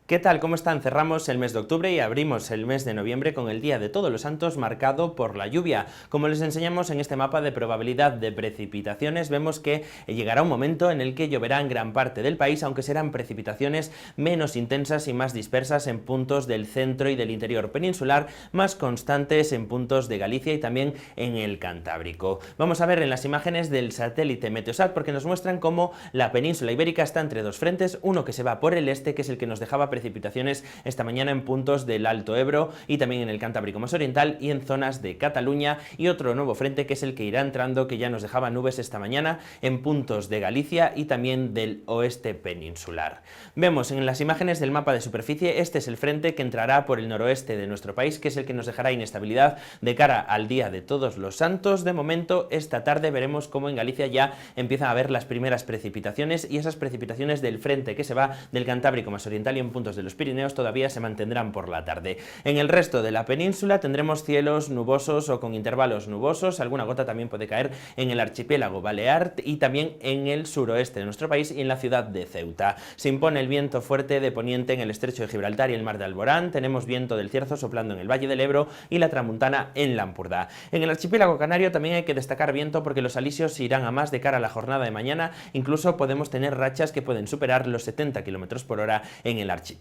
¿Qué tal? ¿Cómo están? Cerramos el mes de octubre y abrimos el mes de noviembre con el Día de Todos los Santos marcado por la lluvia. Como les enseñamos en este mapa de probabilidad de precipitaciones, vemos que llegará un momento en el que lloverá en gran parte del país, aunque serán precipitaciones menos intensas y más dispersas en puntos del centro y del interior peninsular, más constantes en puntos de Galicia y también en el Cantábrico. Vamos a ver en las imágenes del satélite Meteosat porque nos muestran cómo la península ibérica está entre dos frentes, uno que se va por el este, que es el que nos dejaba precipitaciones esta mañana en puntos del Alto Ebro y también en el Cantábrico más oriental y en zonas de Cataluña, y otro nuevo frente que es el que irá entrando, que ya nos dejaba nubes esta mañana en puntos de Galicia y también del oeste peninsular. Vemos en las imágenes del mapa de superficie, este es el frente que entrará por el noroeste de nuestro país, que es el que nos dejará inestabilidad de cara al Día de Todos los Santos. De momento, esta tarde veremos cómo en Galicia ya empiezan a haber las primeras precipitaciones, y esas precipitaciones del frente que se va del Cantábrico más oriental y en puntos de los Pirineos todavía se mantendrán por la tarde. En el resto de la península tendremos cielos nubosos o con intervalos nubosos, alguna gota también puede caer en el archipiélago balear y también en el suroeste de nuestro país y en la ciudad de Ceuta. Se impone el viento fuerte de poniente en el estrecho de Gibraltar y el mar de Alborán, tenemos viento del Cierzo soplando en el Valle del Ebro y la tramuntana en la Ampurdá. En el archipiélago canario también hay que destacar viento porque los alisios irán a más de cara a la jornada de mañana, incluso podemos tener rachas que pueden superar los 70 km por hora en el archipiélago.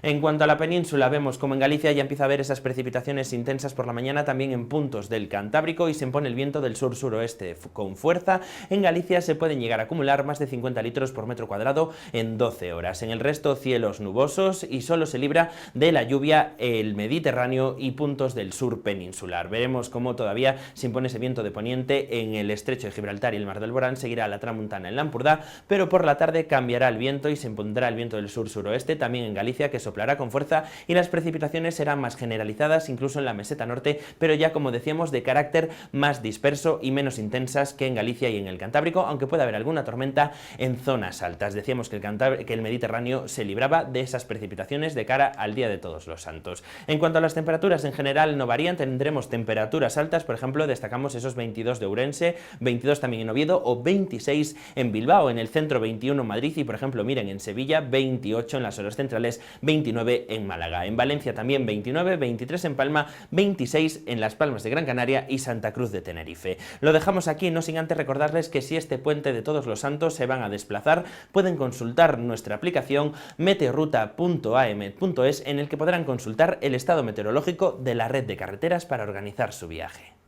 En cuanto a la península, vemos como en Galicia ya empieza a haber esas precipitaciones intensas por la mañana también en puntos del Cantábrico y se impone el viento del sur-suroeste con fuerza. En Galicia se pueden llegar a acumular más de 50 litros por metro cuadrado en 12 horas. En el resto, cielos nubosos y solo se libra de la lluvia el Mediterráneo y puntos del sur peninsular. Veremos cómo todavía se impone ese viento de poniente en el estrecho de Gibraltar y el mar del Alborán, seguirá la tramuntana en la Ampurdá, pero por la tarde cambiará el viento y se impondrá el viento del sur-suroeste, también en Galicia, que soplará con fuerza, y las precipitaciones serán más generalizadas incluso en la meseta norte, pero ya, como decíamos, de carácter más disperso y menos intensas que en Galicia y en el Cantábrico, aunque pueda haber alguna tormenta en zonas altas. Decíamos que el Mediterráneo se libraba de esas precipitaciones de cara al Día de Todos los Santos. En cuanto a las temperaturas, en general no varían, tendremos temperaturas altas, por ejemplo, destacamos esos 22 de Ourense, 22 también en Oviedo o 26 en Bilbao, en el centro 21 en Madrid y, por ejemplo, miren, en Sevilla 28 en las horas centrales, 29 en Málaga. En Valencia también 29, 23 en Palma, 26 en Las Palmas de Gran Canaria y Santa Cruz de Tenerife. Lo dejamos aquí, no sin antes recordarles que si este puente de Todos los Santos se van a desplazar, pueden consultar nuestra aplicación meteorruta.aem.es, en el que podrán consultar el estado meteorológico de la red de carreteras para organizar su viaje.